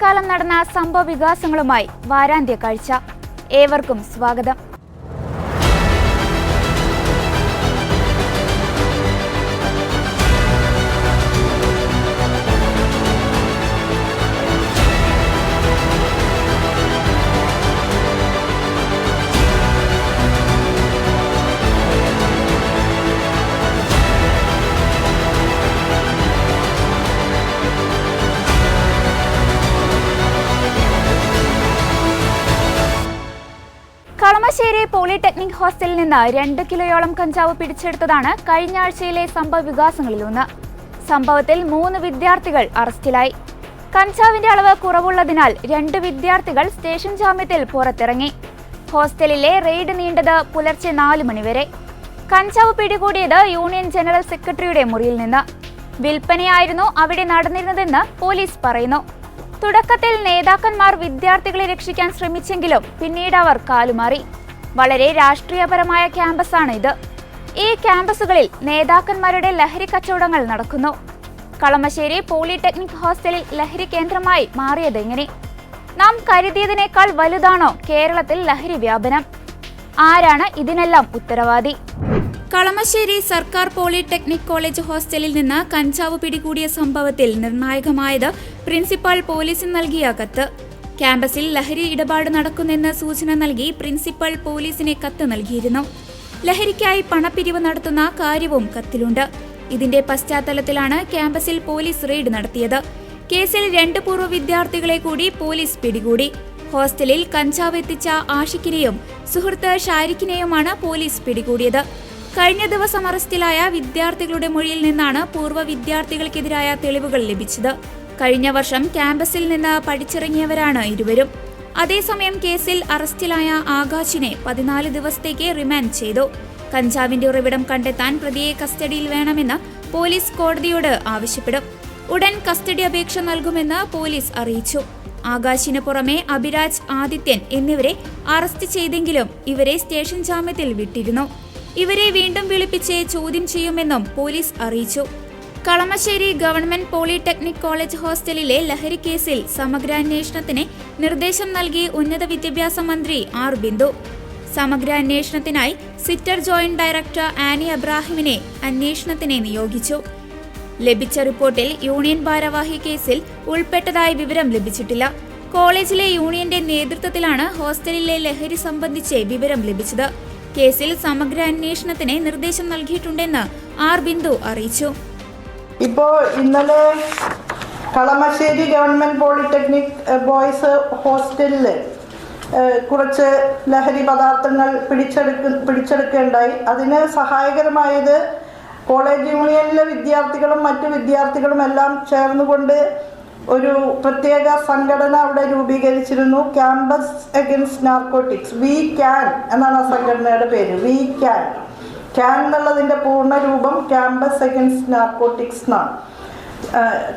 ആഴ്ചക്കാലം നടന്ന സംഭവ വികാസങ്ങളുമായി വാരാന്ത്യ കാഴ്ച. ഏവർക്കും സ്വാഗതം. കളമശ്ശേരി പോളിടെക്നിക് ഹോസ്റ്റലിൽ നിന്ന് 2 കിലോയോളം കഞ്ചാവ് പിടിച്ചെടുത്തതാണ് കഴിഞ്ഞ ആഴ്ചയിലെ സംഭവ വികാസങ്ങളിലൊന്ന്. സംഭവത്തിൽ 3 വിദ്യാർത്ഥികൾ അറസ്റ്റിലായി. കഞ്ചാവിന്റെ അളവ് കുറവുള്ളതിനാൽ 2 വിദ്യാർത്ഥികൾ സ്റ്റേഷൻ ജാമ്യത്തിൽ പുറത്തിറങ്ങി. ഹോസ്റ്റലിലെ റെയ്ഡ് നീണ്ടത് പുലർച്ചെ 4 മണിവരെ. കഞ്ചാവ് പിടികൂടിയത് യൂണിയൻ ജനറൽ സെക്രട്ടറിയുടെ മുറിയിൽ നിന്ന്. വിൽപ്പനയായിരുന്നു അവിടെ നടന്നിരുന്നതെന്ന് പോലീസ് പറയുന്നു. തുടക്കത്തിൽ നേതാക്കന്മാർ വിദ്യാർത്ഥികളെ രക്ഷിക്കാൻ ശ്രമിച്ചെങ്കിലും പിന്നീട് അവർ കാലുമാറി. വളരെ രാഷ്ട്രീയപരമായ ക്യാമ്പസാണ് ഇത്. ഈ ക്യാമ്പസുകളിൽ നേതാക്കന്മാരുടെ ലഹരി കച്ചവടങ്ങൾ നടക്കുന്നു. കളമശ്ശേരി പോളിടെക്നിക് ഹോസ്റ്റലിൽ ലഹരി കേന്ദ്രമായി മാറിയതെങ്ങനെ? നാം കരുതിയതിനേക്കാൾ വലുതാണോ കേരളത്തിൽ ലഹരി വ്യാപനം? ആരാണ് ഇതിനെല്ലാം ഉത്തരവാദി? കളമശ്ശേരി സർക്കാർ പോളിടെക്നിക് കോളേജ് ഹോസ്റ്റലിൽ നിന്ന് കഞ്ചാവ് പിടികൂടിയ സംഭവത്തിൽ നിർണായകമായത് പ്രിൻസിപ്പൽ പോലീസിന് നൽകിയ കത്ത്. ക്യാമ്പസിൽ ലഹരി ഇടപാട് നടക്കുന്നെന്ന് സൂചന നൽകി പ്രിൻസിപ്പൽ പോലീസിനെ കത്ത് നൽകിയിരുന്നു. ലഹരിക്കായി പണപ്പിരിവ് നടത്തുന്ന കാര്യവും കത്തിലുണ്ട്. ഇതിന്റെ പശ്ചാത്തലത്തിലാണ് ക്യാമ്പസിൽ പോലീസ് റെയ്ഡ് നടത്തിയത്. കേസിൽ 2 പൂർവ്വ വിദ്യാർത്ഥികളെ കൂടി പോലീസ് പിടികൂടി. ഹോസ്റ്റലിൽ കഞ്ചാവ് എത്തിച്ച ആഷിഖിനെയും സുഹൃത്ത് ഷാരിഖിനെയുമാണ് പോലീസ് പിടികൂടിയത്. കഴിഞ്ഞ ദിവസം അറസ്റ്റിലായ വിദ്യാർത്ഥികളുടെ മൊഴിയിൽ നിന്നാണ് പൂർവ്വ വിദ്യാർത്ഥികൾക്കെതിരായ തെളിവുകൾ ലഭിച്ചത്. കഴിഞ്ഞ വർഷം ക്യാമ്പസിൽ നിന്ന് പഠിച്ചിറങ്ങിയവരാണ് ഇരുവരും. അതേസമയം കേസിൽ അറസ്റ്റിലായ ആകാശിനെ 14 ദിവസത്തേക്ക് റിമാൻഡ് ചെയ്തു. കഞ്ചാവിന്റെ ഉറവിടം കണ്ടെത്താൻ പ്രതിയെ കസ്റ്റഡിയിൽ വേണമെന്ന് പോലീസ് കോടതിയോട് ആവശ്യപ്പെടും. ഉടൻ കസ്റ്റഡി അപേക്ഷ നൽകുമെന്ന് പോലീസ് അറിയിച്ചു. ആകാശിന് പുറമെ അഭിരാജ്, ആദിത്യൻ എന്നിവരെ അറസ്റ്റ് ചെയ്തെങ്കിലും ഇവരെ സ്റ്റേഷൻ ജാമ്യത്തിൽ വിട്ടിരുന്നു. ഇവരെ വീണ്ടും വിളിപ്പിച്ച് ചോദ്യം ചെയ്യുമെന്നും പോലീസ് അറിയിച്ചു. കളമശ്ശേരി ഗവൺമെന്റ് പോളിടെക്നിക് കോളേജ് ഹോസ്റ്റലിലെ ലഹരി കേസിൽ സമഗ്രാന്വേഷണത്തിന് നിർദ്ദേശം നൽകി ഉന്നത വിദ്യാഭ്യാസ മന്ത്രി ആർ ബിന്ദു. സമഗ്രാന്വേഷണത്തിനായി സിറ്റർ ജോയിന്റ് ഡയറക്ടർ ആനി അബ്രാഹിമിനെ അന്വേഷണത്തിന് നിയോഗിച്ചു. ലഭിച്ച റിപ്പോർട്ടിൽ യൂണിയൻ ഭാരവാഹി കേസിൽ ഉൾപ്പെട്ടതായി വിവരം ലഭിച്ചിട്ടില്ല. കോളേജിലെ യൂണിയന്റെ നേതൃത്വത്തിലാണ് ഹോസ്റ്റലിലെ ലഹരി സംബന്ധിച്ച് വിവരം ലഭിച്ചത്. കേസിൽ സമഗ്ര അന്വേഷണത്തിന് നിർദ്ദേശം നൽകിയിട്ടുണ്ടെന്ന് ആർ ബിന്ദു അറിയിച്ചു. ഇപ്പോൾ ഇന്നലെ കളമശ്ശേരി ഗവൺമെന്റ് പോളിടെക്നിക് ബോയ്സ് ഹോസ്റ്റലിൽ കുറച്ച് ലഹരി പദാർത്ഥങ്ങൾ പിടിച്ചെടുക്കുകയുണ്ടായി. അതിന് സഹായകരമായത് കോളേജ് യൂണിയനിലെ വിദ്യാർത്ഥികളും മറ്റു വിദ്യാർത്ഥികളും എല്ലാം ചേർന്നുകൊണ്ട് ഒരു പ്രത്യേക സംഘടന അവിടെ രൂപീകരിച്ചിരുന്നു. Campus against narcotics, we can എന്നാണ് ആ സംഘടനയുടെ പേര്. വി ക്യാൻ എന്നുള്ളതിൻ്റെ പൂർണ്ണ രൂപം ക്യാമ്പസ് അഗൈൻസ്റ്റ് നാർക്കോട്ടിക്സ് എന്നാണ്.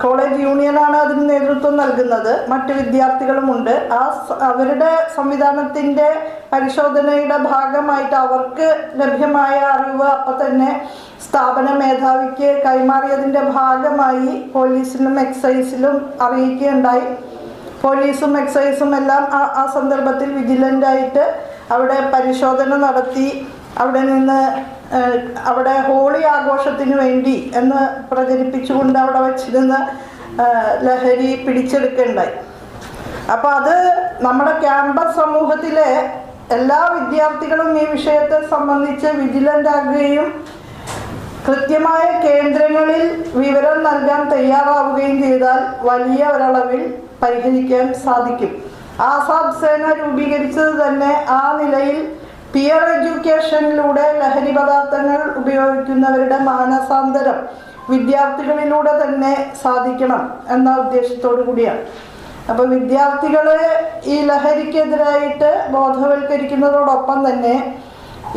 കോളേജ് യൂണിയനാണ് അതിന് നേതൃത്വം നൽകുന്നത്. മറ്റു വിദ്യാർത്ഥികളുമുണ്ട്. അവരുടെ സംവിധാനത്തിൻ്റെ പരിശോധനയുടെ ഭാഗമായിട്ട് അവർക്ക് ലഭ്യമായ അറിവ് അപ്പം തന്നെ സ്ഥാപന മേധാവിക്ക് കൈമാറിയതിൻ്റെ ഭാഗമായി പോലീസിലും എക്സൈസിലും അറിയിക്കുകയുണ്ടായി. പോലീസും എക്സൈസും എല്ലാം ആ സന്ദർഭത്തിൽ വിജിലൻ്റായിട്ട് അവിടെ പരിശോധന നടത്തി അവിടെ ഹോളി ആഘോഷത്തിന് വേണ്ടി എന്ന് പ്രചരിപ്പിച്ചുകൊണ്ട് അവിടെ വച്ചിരുന്ന ലഹരി പിടിച്ചെടുക്കുകയുണ്ടായി. അപ്പോൾ അത് നമ്മുടെ ക്യാമ്പസ് സമൂഹത്തിലെ എല്ലാ വിദ്യാർത്ഥികളും ഈ വിഷയത്തെ സംബന്ധിച്ച് വിജിലൻ്റ് ആകുകയും കൃത്യമായ കേന്ദ്രങ്ങളിൽ വിവരം നൽകാൻ തയ്യാറാവുകയും ചെയ്താൽ വലിയ ഒരളവിൽ പരിഹരിക്കാൻ സാധിക്കും. ആസാദ് സേന രൂപീകരിച്ചത് തന്നെ ആ നിലയിൽ പിയർ എഡ്യൂക്കേഷനിലൂടെ ലഹരി പദാർത്ഥങ്ങൾ ഉപയോഗിക്കുന്നവരുടെ മാനസാന്തരം വിദ്യാർത്ഥികളിലൂടെ തന്നെ സാധിക്കണം എന്ന ഉദ്ദേശത്തോടു കൂടിയാണ്. അപ്പോൾ വിദ്യാർത്ഥികളെ ഈ ലഹരിക്കെതിരായിട്ട് ബോധവൽക്കരിക്കുന്നതോടൊപ്പം തന്നെ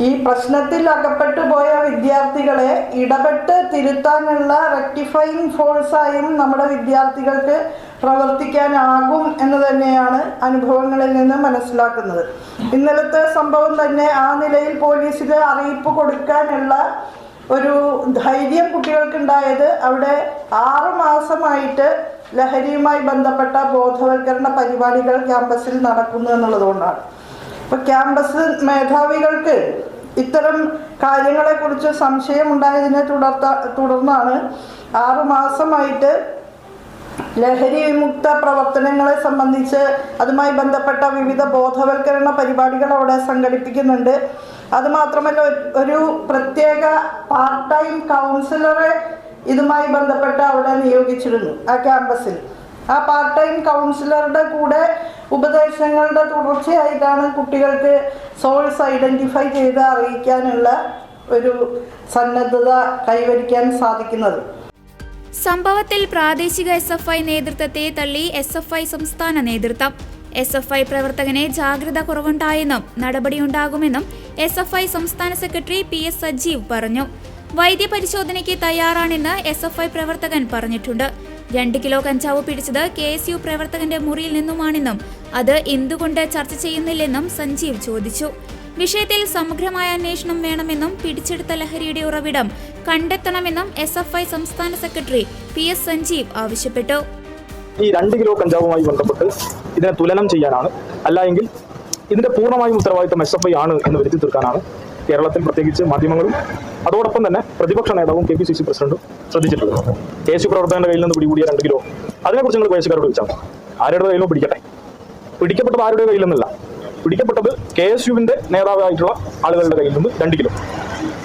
ഈ പ്രശ്നത്തിൽ അകപ്പെട്ടു പോയ വിദ്യാർത്ഥികളെ ഇടപെട്ട് തിരുത്താനുള്ള റെക്ടിഫയിങ് ഫോഴ്സായും നമ്മുടെ വിദ്യാർത്ഥികൾക്ക് പ്രവർത്തിക്കാനാകും എന്ന് തന്നെയാണ് അനുഭവങ്ങളിൽ നിന്ന് മനസ്സിലാക്കുന്നത്. ഇന്നലത്തെ സംഭവം തന്നെ ആ നിലയിൽ പോലീസിന് അറിയിപ്പ് കൊടുക്കാനുള്ള ഒരു ധൈര്യം കുട്ടികൾക്കുണ്ടായത് അവിടെ 6 മാസമായിട്ട് ലഹരിയുമായി ബന്ധപ്പെട്ട ബോധവൽക്കരണ പരിപാടികൾ ക്യാമ്പസിൽ നടക്കുന്നു എന്നുള്ളതുകൊണ്ടാണ്. അപ്പോൾ ക്യാമ്പസ് മേധാവികൾക്ക് ഇത്തരം കാര്യങ്ങളെക്കുറിച്ച് സംശയമുണ്ടായതിനെ തുടർന്നാണ് 6 മാസമായിട്ട് ലഹരി വിമുക്ത പ്രവർത്തനങ്ങളെ സംബന്ധിച്ച് അതുമായി ബന്ധപ്പെട്ട വിവിധ ബോധവൽക്കരണ പരിപാടികൾ അവിടെ സംഘടിപ്പിക്കുന്നുണ്ട്. അതുമാത്രമല്ല, ഒരു പ്രത്യേക പാർട്ട് ടൈം കൗൺസിലറെ ഇതുമായി ബന്ധപ്പെട്ട് അവിടെ നിയോഗിച്ചിരുന്നു ആ ക്യാമ്പസിൽ. ആ പാർട്ട് ടൈം കൗൺസിലറുടെ കൂടെ ഉപദേശങ്ങളുടെ തുടർച്ചയായിട്ടാണ് കുട്ടികൾക്ക് സോഴ്സ് ഐഡൻറ്റിഫൈ ചെയ്ത് അറിയിക്കാനുള്ള ഒരു സന്നദ്ധത കൈവരിക്കാൻ സാധിക്കുന്നത്. സംഭവത്തിൽ പ്രാദേശിക SFI നേതൃത്വത്തെ തള്ളി SFI സംസ്ഥാന നേതൃത്വം. SFI പ്രവർത്തകനെ ജാഗ്രത കുറവുണ്ടായെന്നും നടപടിയുണ്ടാകുമെന്നും SFI സംസ്ഥാന സെക്രട്ടറി PS സജീവ് പറഞ്ഞു. വൈദ്യപരിശോധനയ്ക്ക് തയ്യാറാണെന്ന് SFI പ്രവർത്തകൻ പറഞ്ഞിട്ടുണ്ട്. 2 കിലോ കഞ്ചാവ് പിടിച്ചത് KSU പ്രവർത്തകന്റെ മുറിയിൽ നിന്നുമാണെന്നും അത് എന്തുകൊണ്ട് ചർച്ച ചെയ്യുന്നില്ലെന്നും സഞ്ജീവ് ചോദിച്ചു. വിഷയത്തിൽ സമഗ്രമായ അന്വേഷണം വേണമെന്നും പിടിച്ചെടുത്ത ലഹരിയുടെ ഉറവിടം കണ്ടെത്തണമെന്നും SFI സംസ്ഥാന സെക്രട്ടറി PS സഞ്ജീവ് ആവശ്യപ്പെട്ടു. ഈ 2 കിലോ കഞ്ചാവുമായി ബന്ധപ്പെട്ട് ഇതിനെ തുലനം ചെയ്യാനാണ്, അല്ലായെങ്കിൽ ഇതിന്റെ പൂർണ്ണമായും ഉത്തരവാദിത്തം SFI ആണ് എന്ന് വരുത്തി തീർക്കാനാണ് കേരളത്തിൽ പ്രത്യേകിച്ച് മാധ്യമങ്ങളും അതോടൊപ്പം തന്നെ പ്രതിപക്ഷ നേതാവും KPCC പ്രസിഡന്റും ശ്രദ്ധിച്ചിട്ടുള്ളത്. KSU പ്രവർത്തകന്റെ കയ്യിൽ നിന്ന് പിടികൂടിയ 2 കിലോ, അതിനെക്കുറിച്ച് നിങ്ങൾ KSUകാരോട് ചോദിച്ചാൽ ആരുടെ കയ്യിലും പിടിക്കട്ടെ. പിടിക്കപ്പെട്ടത് ആരുടെ കയ്യിൽ നിന്നല്ല, പിടിക്കപ്പെട്ടത് KSUവിന്റെ നേതാവായിട്ടുള്ള ആളുകളുടെ കയ്യിൽ നിന്ന് 2 കിലോ,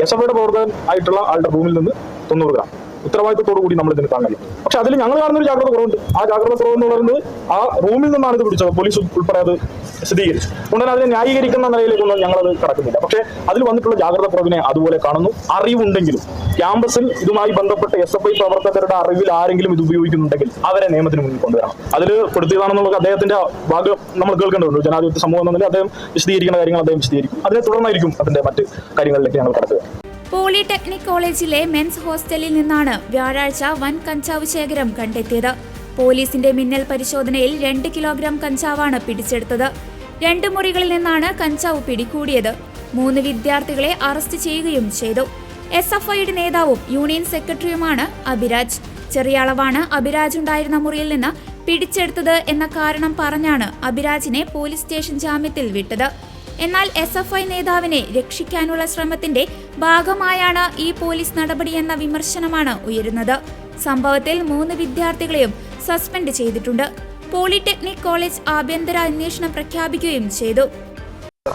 SFIയുടെ പ്രവർത്തകൻ ആയിട്ടുള്ള ആളുടെ റൂമിൽ നിന്ന് 90 ഗ്രാം. ഉത്തരവാദിത്തത്തോടു കൂടി നമ്മൾ ഇതിന് താങ്ങാൻ കഴിയും. പക്ഷെ അതിൽ ഞങ്ങൾ കാണുന്നൊരു ജാഗ്രത കുറവുണ്ട്. ആ ജാഗ്രത കുറവ് എന്ന് പറയുന്നത് ആ റൂമിൽ നിന്നാണ് ഇത് പിടിച്ചത്. പോലീസ് ഉൾപ്പെടെ അത് വിശദീകരിച്ചു. അതുകൊണ്ട് അതിനെ ന്യായീകരിക്കുന്ന നിലയിലേക്കൊന്നും ഞങ്ങളത് കടക്കുന്നില്ല. പക്ഷേ അതിൽ വന്നിട്ടുള്ള ജാഗ്രത കുറവിനെ അതുപോലെ കാണുന്നു. അറിവുണ്ടെങ്കിലും ക്യാമ്പസിൽ ഇതുമായി ബന്ധപ്പെട്ട SFI പ്രവർത്തകരുടെ അറിവിൽ ആരെങ്കിലും ഇത് ഉപയോഗിക്കുന്നുണ്ടെങ്കിൽ അവരെ നിയമത്തിന് മുന്നിൽ കൊണ്ടുവരണം. അതിൽ പെടുത്തിയതാണെന്നുള്ള അദ്ദേഹത്തിന്റെ ഭാഗം നമ്മൾ കേൾക്കേണ്ടതുണ്ട്. ജനാധിപത്യ സമൂഹം എന്ന നിലയിൽ അദ്ദേഹം വിശദീകരിക്കുന്ന കാര്യങ്ങൾ അദ്ദേഹം വിശദീകരിക്കും. അതിനെ തുടർന്നായിരിക്കും അതിന്റെ മറ്റ് കാര്യങ്ങളിലേക്ക് ഞങ്ങൾ കടക്കുക. പോളിടെക്നിക് കോളേജിലെ മെൻസ് ഹോസ്റ്റലിൽ നിന്നാണ് വ്യാഴാഴ്ച വൻ കഞ്ചാവ് ശേഖരം കണ്ടെത്തിയത്. പോലീസിന്റെ മിന്നൽ പരിശോധനയിൽ 2 കിലോഗ്രാം കഞ്ചാവാണ് പിടിച്ചെടുത്തത്. 2 മുറികളിൽ നിന്നാണ് കഞ്ചാവ് പിടികൂടിയത്. 3 വിദ്യാർത്ഥികളെ അറസ്റ്റ് ചെയ്യുകയും ചെയ്തു. SFIയുടെ നേതാവും യൂണിയൻ സെക്രട്ടറിയുമാണ് അഭിരാജ്. ചെറിയ അളവാണ് അഭിരാജ് ഉണ്ടായിരുന്ന മുറിയിൽ നിന്ന് പിടിച്ചെടുത്തത് എന്ന കാരണം പറഞ്ഞാണ് അഭിരാജിനെ പോലീസ് സ്റ്റേഷൻ ജാമ്യത്തിൽ വിട്ടത്. എന്നാൽ SFI നേതാവിനെ രക്ഷിക്കാനുള്ള ശ്രമത്തിന്റെ ഭാഗമായാണ് ഈ പോലീസ് നടപടിയെന്ന വിമർശനമാണ് ഉയരുന്നത്. സംഭവത്തിൽ 3 വിദ്യാർത്ഥികളെയും സസ്പെൻഡ് ചെയ്തിട്ടുണ്ട്. പോളിടെക്നിക് കോളേജ് ആഭ്യന്തര അന്വേഷണം പ്രഖ്യാപിക്കുകയും ചെയ്തു.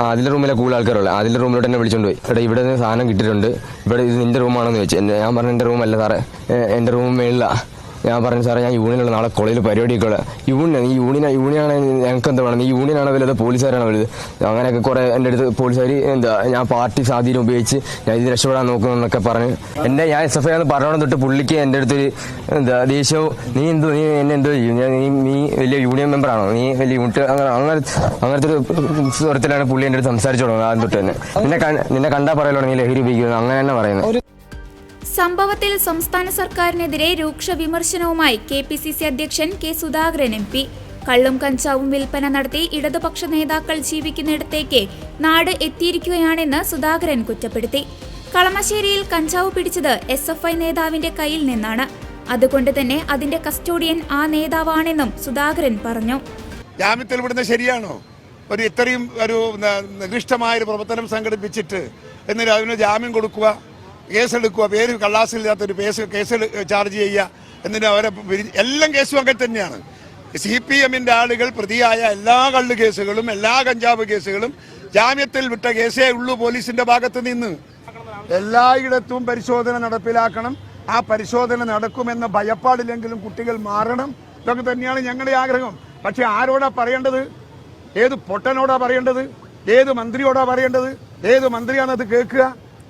അതിന്റെ റൂമിലെ കൂടുതൽ ആൾക്കാരുള്ള അതിന്റെ റൂമിലോട്ട് എന്നെ വിളിച്ചോണ്ട് പോയി. ഇവിടെ ഇവിടെ നിന്ന് സാധനം കിട്ടിയിട്ടുണ്ട്, ഇവിടെ ഇത് നിന്റെ റൂമാണെന്ന് ചോദിച്ചു. ഞാൻ പറഞ്ഞു എന്റെ റൂമല്ല സാറേ, എന്റെ റൂം മേളില. ഞാൻ പറഞ്ഞു സാറേ ഞാൻ യൂണിയനുള്ള നാളെ കോളേജിൽ പരിപാടിയൊക്കെ ഉള്ള യൂണിയനാണ് ഞങ്ങൾക്ക് എന്താ വേണം, ഈ യൂണിയനാണ് വലുത് പോലീസുകാരാണ് വലുത്, അങ്ങനെയൊക്കെ കുറെ എൻ്റെ അടുത്ത് പോലീസുകാർ എന്താ ഞാൻ പാർട്ടി സ്വാധീനം ഉപയോഗിച്ച് ഞാൻ ഇത് രക്ഷപ്പെടാൻ നോക്കുന്നു എന്നൊക്കെ പറഞ്ഞ് ഞാൻ SFI ആണെന്ന് പറഞ്ഞോളം തൊട്ട് പുള്ളിക്ക് എൻ്റെ അടുത്തൊരു എന്താ ദേഷ്യവും നീ എന്നെ എന്തോ ചെയ്യും, നീ വലിയ യൂണിയൻ മെമ്പറാണോ, നീ വലിയ യൂണിറ്റ് അങ്ങനത്തെ ഒരു സ്വരത്തിലാണ് പുള്ളി എൻ്റെ അടുത്ത് സംസാരിച്ചു തുടങ്ങുന്നത്. ആദ്യം തൊട്ട് തന്നെ നിന്നെ കണ്ടാൽ പറയലോ നീ ലഹരി ഉപയോഗിക്കുന്നു അങ്ങനെ തന്നെ പറയുന്നത്. സംഭവത്തിൽ സംസ്ഥാന സർക്കാരിനെതിരെ രൂക്ഷ വിമർശനവുമായി KPCC അധ്യക്ഷൻ K സുധാകരൻ MP. കള്ളും കഞ്ചാവും വിൽപ്പന നടത്തി ഇടതുപക്ഷ നേതാക്കൾ ജീവിക്കുന്നിടത്തേക്ക് നാട് എത്തിയിരിക്കുകയാണെന്ന് സുധാകരൻ കുറ്റപ്പെടുത്തി. കളമശ്ശേരിയിൽ കഞ്ചാവ് പിടിച്ചത് SFI നേതാവിന്റെ കയ്യിൽ നിന്നാണ്. അതുകൊണ്ട് തന്നെ അതിന്റെ കസ്റ്റോഡിയൻ ആ നേതാവാണെന്നും സുധാകരൻ പറഞ്ഞു. ജാമ്യത്തിൽ വിടുന്നത് ശരിയാണോ? ഇത്രയും ഒരു നികൃഷ്ടമായ ഒരു പ്രവർത്തനം സംഘടിപ്പിച്ചിട്ട് എന്നിട്ട് അതിന് ജാമ്യം കൊടുക്കുക, കേസെടുക്കുക, പേര് കള്ളാസില്ലാത്തൊരു കേസ് ചാർജ് ചെയ്യുക, എന്നിട്ട് അവരെ എല്ലാം കേസും അങ്ങനെ തന്നെയാണ്. CPMന്റെ ആളുകൾ പ്രതിയായ എല്ലാ കള്ള് കേസുകളും എല്ലാ കഞ്ചാവ് കേസുകളും ജാമ്യത്തിൽ വിട്ട കേസേ ഉള്ളൂ പോലീസിന്റെ ഭാഗത്ത് നിന്ന്. എല്ലായിടത്തും പരിശോധന നടപ്പിലാക്കണം. ആ പരിശോധന നടക്കുമെന്ന ഭയപ്പാടില്ലെങ്കിലും കുട്ടികൾ മാറണം. ഇതൊക്കെ തന്നെയാണ് ഞങ്ങളുടെ ആഗ്രഹം. പക്ഷെ ആരോടാ പറയേണ്ടത്? ഏത് പൊട്ടനോടാ പറയേണ്ടത്? ഏത് മന്ത്രിയോടാ പറയേണ്ടത്? ഏത് മന്ത്രിയാണത് കേൾക്കുക?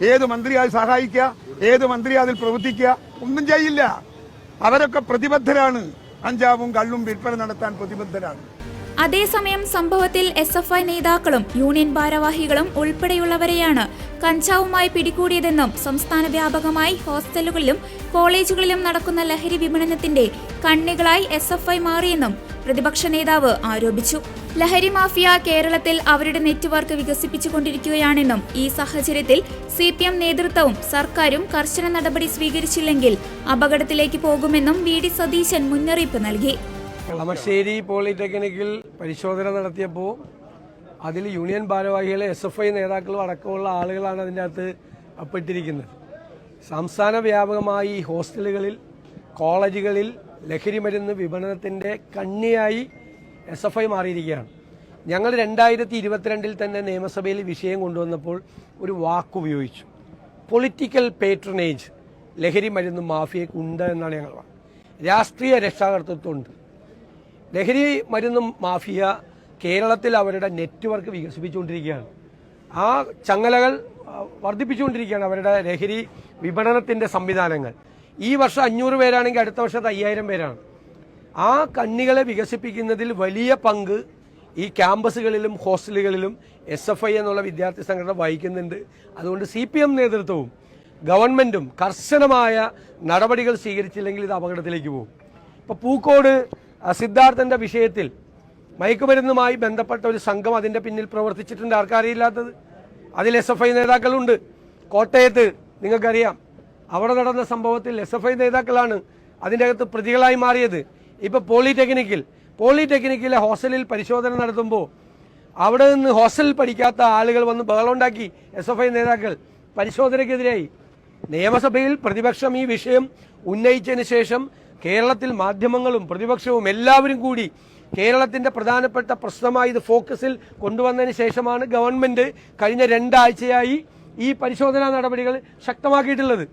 ഏത് മന്ത്രി അത് സഹായിക്കുക? ഏത് മന്ത്രി അതിൽ പ്രവർത്തിക്കുക? ഒന്നും ചെയ്യില്ല. അവരൊക്കെ പ്രതിബദ്ധരാണ്. കഞ്ചാവും കള്ളും വിൽപ്പന നടത്താൻ പ്രതിബദ്ധരാണ്. അതേസമയം സംഭവത്തിൽ SFI നേതാക്കളും യൂണിയൻ ഭാരവാഹികളും ഉൾപ്പെടെയുള്ളവരെയാണ് കഞ്ചാവുമായി പിടികൂടിയതെന്നും സംസ്ഥാന വ്യാപകമായി ഹോസ്റ്റലുകളിലും കോളേജുകളിലും നടക്കുന്ന ലഹരി വിപണനത്തിന്റെ കണ്ണികളായി SFI മാറിയെന്നും പ്രതിപക്ഷ നേതാവ് ആരോപിച്ചു. ലഹരി മാഫിയ കേരളത്തിൽ അവരുടെ നെറ്റ്വർക്ക് വികസിപ്പിച്ചുകൊണ്ടിരിക്കുകയാണെന്നും ഈ സാഹചര്യത്തിൽ CPM നേതൃത്വവും സർക്കാരും കർശന നടപടി സ്വീകരിച്ചില്ലെങ്കിൽ അപകടത്തിലേക്ക് പോകുമെന്നും VD സതീശൻ മുന്നറിയിപ്പ് നൽകി. കളമശ്ശേരി പോളിടെക്നിക്കിൽ പരിശോധന നടത്തിയപ്പോൾ അതിൽ യൂണിയൻ ഭാരവാഹികളെ SFI നേതാക്കളും അടക്കമുള്ള ആളുകളാണ് അതിൻ്റെ അകത്ത് പെട്ടിരിക്കുന്നത്. സംസ്ഥാന വ്യാപകമായി ഹോസ്റ്റലുകളിൽ, കോളേജുകളിൽ ലഹരി മരുന്ന് വിപണനത്തിൻ്റെ കണ്ണിയായി SFI മാറിയിരിക്കുകയാണ്. ഞങ്ങൾ 2022 തന്നെ നിയമസഭയിൽ വിഷയം കൊണ്ടുവന്നപ്പോൾ ഒരു വാക്കുപയോഗിച്ചു. പൊളിറ്റിക്കൽ പേട്രണേജ് ലഹരി മരുന്ന് മാഫിയയ്ക്ക് ഉണ്ട് എന്നാണ് ഞങ്ങൾ പറഞ്ഞത്. രാഷ്ട്രീയ രക്ഷാകർതൃത്വമുണ്ട്. ലഹരി മരുന്ന് മാഫിയ കേരളത്തിൽ അവരുടെ നെറ്റ്വർക്ക് വികസിപ്പിച്ചുകൊണ്ടിരിക്കുകയാണ്. ആ ചങ്ങലകൾ വർദ്ധിപ്പിച്ചുകൊണ്ടിരിക്കുകയാണ് അവരുടെ ലഹരി വിപണനത്തിൻ്റെ സംവിധാനങ്ങൾ. ഈ വർഷം 500 പേരാണെങ്കിൽ അടുത്ത വർഷത്തെ 5000 പേരാണ്. ആ കണ്ണികളെ വികസിപ്പിക്കുന്നതിൽ വലിയ പങ്ക് ഈ ക്യാമ്പസുകളിലും ഹോസ്റ്റലുകളിലും SFI എന്നുള്ള വിദ്യാർത്ഥി സംഘടന വഹിക്കുന്നുണ്ട്. അതുകൊണ്ട് CPM നേതൃത്വവും ഗവൺമെൻറ്റും കർശനമായ നടപടികൾ സ്വീകരിച്ചില്ലെങ്കിൽ ഇത് അപകടത്തിലേക്ക് പോകും. ഇപ്പോൾ പൂക്കോട് സിദ്ധാർത്ഥൻ്റെ വിഷയത്തിൽ മയക്കുമരുന്നുമായി ബന്ധപ്പെട്ട ഒരു സംഘം അതിൻ്റെ പിന്നിൽ പ്രവർത്തിച്ചിട്ടുണ്ട്. ആർക്കറിയില്ലാത്തത്? അതിൽ SFI നേതാക്കളുണ്ട്. കോട്ടയത്ത് നിങ്ങൾക്കറിയാം, അവിടെ നടന്ന സംഭവത്തിൽ SFI നേതാക്കളാണ് അതിൻ്റെ അകത്ത് പ്രതികളായി മാറിയത്. ഇപ്പോൾ പോളിടെക്നിക്കിലെ ഹോസ്റ്റലിൽ പരിശോധന നടത്തുമ്പോൾ അവിടെ നിന്ന് ഹോസ്റ്റലിൽ പഠിക്കാത്ത ആളുകൾ വന്ന് ബഹളമുണ്ടാക്കി. SFI നേതാക്കൾ പരിശോധനയ്ക്കെതിരായി. നിയമസഭയിൽ പ്രതിപക്ഷം ഈ വിഷയം ഉന്നയിച്ചതിന് ശേഷം കേരളത്തിൽ മാധ്യമങ്ങളും പ്രതിപക്ഷവും എല്ലാവരും കൂടി കേരളത്തിൻ്റെ പ്രധാനപ്പെട്ട പ്രശ്നമായി ഇത് ഫോക്കസിൽ കൊണ്ടുവന്നതിന് ശേഷമാണ് ഗവൺമെൻറ് കഴിഞ്ഞ 2 ആഴ്ചയായി ഈ പരിശോധനാ നടപടികൾ ശക്തമാക്കിയിട്ടുള്ളത്.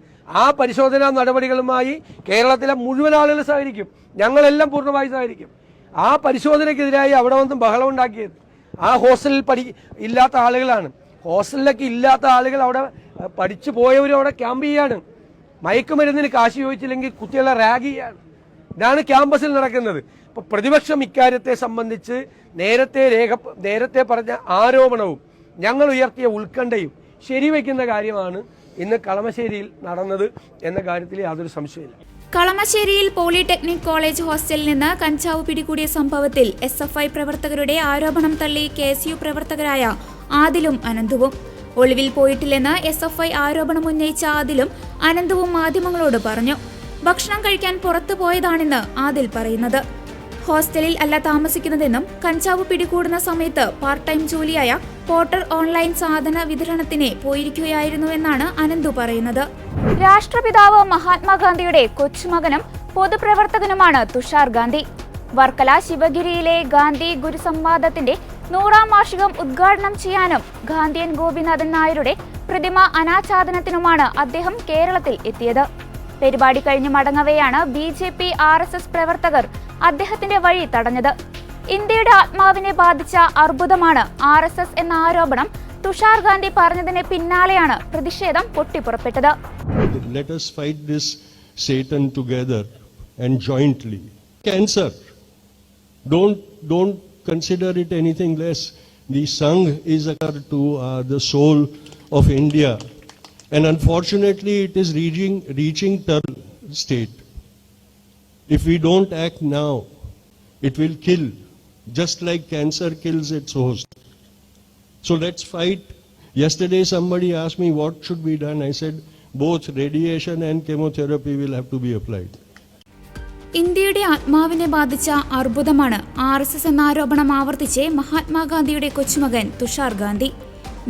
ആ പരിശോധനാ നടപടികളുമായി കേരളത്തിലെ മുഴുവൻ ആളുകൾ സഹകരിക്കും. ഞങ്ങളെല്ലാം പൂർണ്ണമായി സഹകരിക്കും. ആ പരിശോധനയ്ക്കെതിരായി അവിടെ വന്ന് ബഹളം ഉണ്ടാക്കിയത് ആ ഹോസ്റ്റലിൽ ഇല്ലാത്ത ആളുകളാണ്. ഹോസ്റ്റലിലൊക്കെ ഇല്ലാത്ത ആളുകൾ അവിടെ പഠിച്ചു പോയവരും അവിടെ ക്യാമ്പ് ചെയ്യാണ്. മയക്കുമരുന്നിന് കാശ് ചോദിച്ചില്ലെങ്കിൽ കുട്ടികളെ റാഗ് ചെയ്യാണ്. ഇതാണ് ക്യാമ്പസിൽ നടക്കുന്നത്. ഇപ്പോൾ പ്രതിപക്ഷം ഇക്കാര്യത്തെ സംബന്ധിച്ച് നേരത്തെ പറഞ്ഞ ആരോപണവും ഞങ്ങൾ ഉയർത്തിയ ഉത്കണ്ഠയും ശരിവയ്ക്കുന്ന കാര്യമാണ് ഇന്ന് കളമശ്ശേരിയിൽ നടന്നത് എന്ന കാര്യത്തിൽ യാതൊരു സംശയമില്ല. കളമശ്ശേരിയിൽ പോളിടെക്നിക് കോളേജ് ഹോസ്റ്റലിൽ നിന്ന് കഞ്ചാവ് പിടികൂടിയ സംഭവത്തിൽ SFI പ്രവർത്തകരുടെ ആരോപണം തള്ളി KSU പ്രവർത്തകരായ ആദിലും അനന്തുവും. ഒളിവിൽ പോയിട്ടില്ലെന്ന് SFI ആരോപണം ഉന്നയിച്ച ആദിലും അനന്തുവും മാധ്യമങ്ങളോട് പറഞ്ഞു. ഭക്ഷണം കഴിക്കാൻ പുറത്തു പോയതാണെന്ന് ആദിൽ പറയുന്നത്. ഹോസ്റ്റലിൽ അല്ല താമസിക്കുന്നതെന്നും കഞ്ചാവ് പിടികൂടുന്ന സമയത്ത് പാർട്ട് ടൈം ജോലിയായ പോർട്ടർ ഓൺലൈൻ സാധന വിതരണത്തിന് പോയിരിക്കുകയായിരുന്നുവെന്നാണ് അനന്തു പറയുന്നത്. രാഷ്ട്രപിതാവ് മഹാത്മാഗാന്ധിയുടെ കൊച്ചുമകനും പൊതുപ്രവർത്തകനുമാണ് തുഷാർ ഗാന്ധി. വർക്കല ശിവഗിരിയിലെ ഗാന്ധി ഗുരുസംവാദത്തിന്റെ 100ാം വാർഷികം ഉദ്ഘാടനം ചെയ്യാനും ഗാന്ധിയൻ ഗോപിനാഥൻ നായരുടെ പ്രതിമ അനാച്ഛാദനത്തിനുമാണ് അദ്ദേഹം കേരളത്തിൽ എത്തിയത്. പരിപാടി കഴിഞ്ഞു മടങ്ങവെയാണ് BJP RSS പ്രവർത്തകർ അദ്ദേഹത്തിന്റെ വഴി തടഞ്ഞത്. ഇന്ത്യയുടെ ആത്മാവിനെ ബാധിച്ച അർബുദമാണ് RSS എന്ന ആരോപണം തുഷാർ ഗാന്ധി പറഞ്ഞതിന് പിന്നാലെയാണ് പ്രതിഷേധം പൊട്ടിപ്പുറപ്പെട്ടത്. Let us fight this Satan together and jointly. Cancer, don't consider it anything less. The Sangh is to the soul of India, and unfortunately it is reaching terminal state. If we don't act now, it will kill, just like cancer kills its host. So let's fight. Yesterday somebody asked me what should be done. I said both radiation and chemotherapy will have to be applied. ഇന്ത്യയുടെ ആത്മാവിനെ ബാധിച്ച അർബുദമാണ് RSS എന്ന ആരോപണം ആവർത്തിച്ച് മഹാത്മാഗാന്ധിയുടെ കൊച്ചുമകൻ തുഷാർ ഗാന്ധി.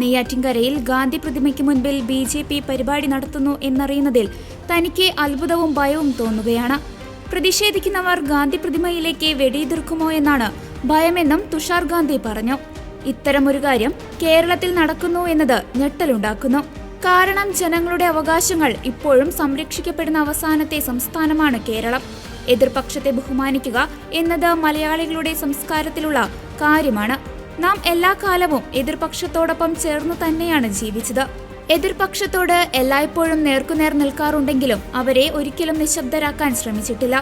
നെയ്യാറ്റിൻകരയിൽ ഗാന്ധി പ്രതിമയ്ക്ക് മുൻപിൽ BJP പരിപാടി നടത്തുന്നു എന്നറിയുന്നതിൽ തനിക്ക് അത്ഭുതവും ഭയവും തോന്നുകയാണ്. പ്രതിഷേധിക്കുന്നവർ ഗാന്ധി പ്രതിമയിലേക്ക് വെടിയുതിർക്കുമോ എന്നാണ് ഭയമെന്നും തുഷാർ ഗാന്ധി പറഞ്ഞു. ഇത്തരമൊരു കാര്യം കേരളത്തിൽ നടക്കുന്നു എന്നത് ഞെട്ടലുണ്ടാക്കുന്നു. കാരണം ജനങ്ങളുടെ അവകാശങ്ങൾ ഇപ്പോഴും സംരക്ഷിക്കപ്പെടുന്ന അവസാനത്തെ സംസ്ഥാനമാണ് കേരളം. എതിർപക്ഷത്തെ ബഹുമാനിക്കുക എന്നത് മലയാളികളുടെ സംസ്കാരത്തിലുള്ള കാര്യമാണ്. നാം എല്ലാ കാലവും എതിർപക്ഷത്തോടൊപ്പം ചേർന്നു തന്നെയാണ് ജീവിച്ചത്. എതിർപക്ഷത്തോട് എല്ലായ്പ്പോഴും നേർക്കുനേർ നിൽക്കാറുണ്ടെങ്കിലും അവരെ ഒരിക്കലും നിശബ്ദരാക്കാൻ ശ്രമിച്ചിട്ടില്ല.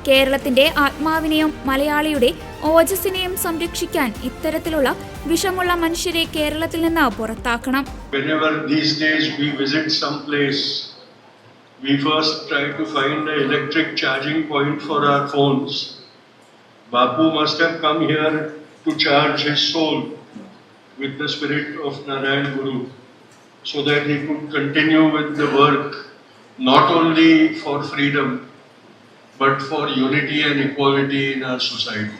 കേരളത്തിന്റെ ആത്മാവിനെയും മലയാളിയുടെ ഓജസ്സിനെയും സംരക്ഷിക്കാൻ ഇത്തരത്തിലുള്ള വിഷമുള്ള മനുഷ്യരെ കേരളത്തിൽ നിന്ന് പുറത്താക്കണം. Whenever these days we visit some place, we first try to find an electric charging point for our phones. Bapu must have come here to charge his soul with the spirit of Narayan Guru, so that he could continue with the work not only for freedom but for unity and equality in our society.